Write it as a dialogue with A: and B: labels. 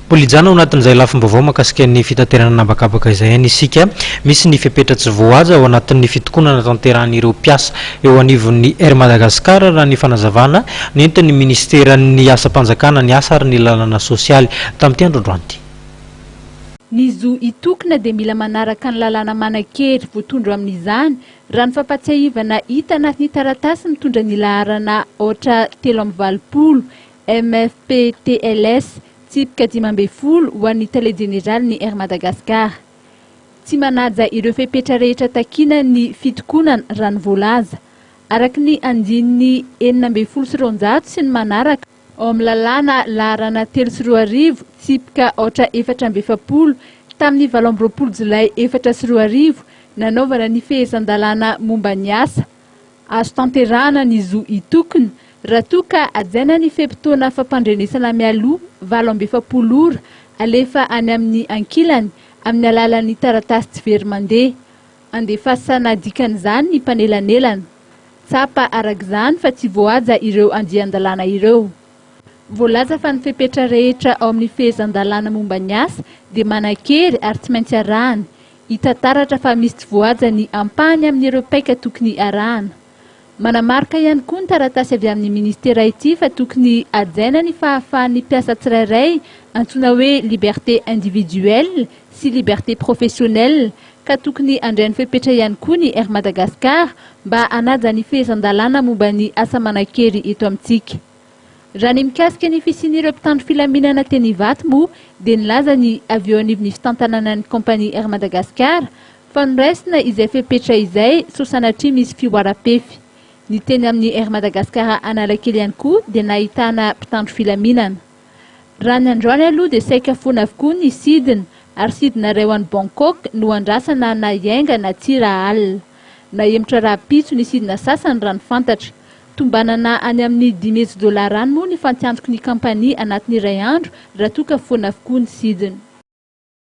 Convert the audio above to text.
A: Polijana ao anatin'izay lafim-baovao mahakasika ny fitaterana nabakabaka izay any isika misy ny fipetratsy voaja ao anatin'ny fitokonana tanteran'ireo mpiasa eo anivon'ny Air Madagascar raha ny fanazavana nentin'ny ministeran'ny asa-panjakana ny asa ary ny lalàna sosialy tamin'ity androandroany.
B: Ny zo itokona dia mila manaraka ny lalàna manan-kery voatondro amin'izany raha ny fampatsiahivana hita anatin'ny taratasy mitondra ny laharana ohatra 320 MFPTLS tsipika 5 ho an'ny télé général ny Air Madagascar. Tsy manaja ireo fepetra rehetra takina ny fitokonana raha ny voalaza. Araka ny andininy 900 sy ny manaraka ao amin'ny lalàna laharana 3 tsipika ohatra 470 tamin'ny 20 Jolay 4 nanaovana ny fehezan-dalàna momba ny asa. Azo tanterahana ny zo itokony raha toa ka ajaina ny fepitoana fampandrenesana mialoha 7 ora alefa any amin'ny ankilany amin'ny alalan'ny taratasy tsy very mandeha. Andefasana dikan'izany ny mpanelanelana. Tsapa arak'izany fa tsy voaja ireo andian-dalàna ireo. Voalaza fa ny fepetra rehetra ao amin'ny fehezan-dalàna momba ny asa dia manan-kery ary tsy maintsy arahana. Hita taratra fa misy tsy voaja ny ampahany amin'ireo paika tokony arahana. Manamarika ihany koa ny taratasy avy amin'ny ministera ity fa tokony ajaina ny fahafahan'ny mpiasa tsirairay antsoina hoe liberté individuelle sy liberté professionnelle ka tokony andray ny fepetra ihany koa ny Air Madagascar mba hanaja ny fehezan-dalàna momba ny asa manan-kery eto amintsika. Raha ny mikasika ny fisian'ireo mpitandro filaminana teny Ivato moa dia nilaza ny avy eo anivon'ny fitantanana ny kompania Air Madagascar fa noraisina izay fepetra izay so sanatria misy fihoara-pefy. Ny teny amin'ny Air Madagascar Analakely ihany koa dia nahitana mpitandro filaminana. Raha ny androany aloha dia saika foana avokoa ny sidina ary sidina iray ho an'ny Bangkok no andrasana na hiainga na tsira alina. Na emotra raha-pitso ny sidina sasany raha ny fantatra. Tombanana any amin'ny $10,000 moa ny fantianjoko ny kampania anatin'ny iray andro raha toa ka foana avokoa ny sidina.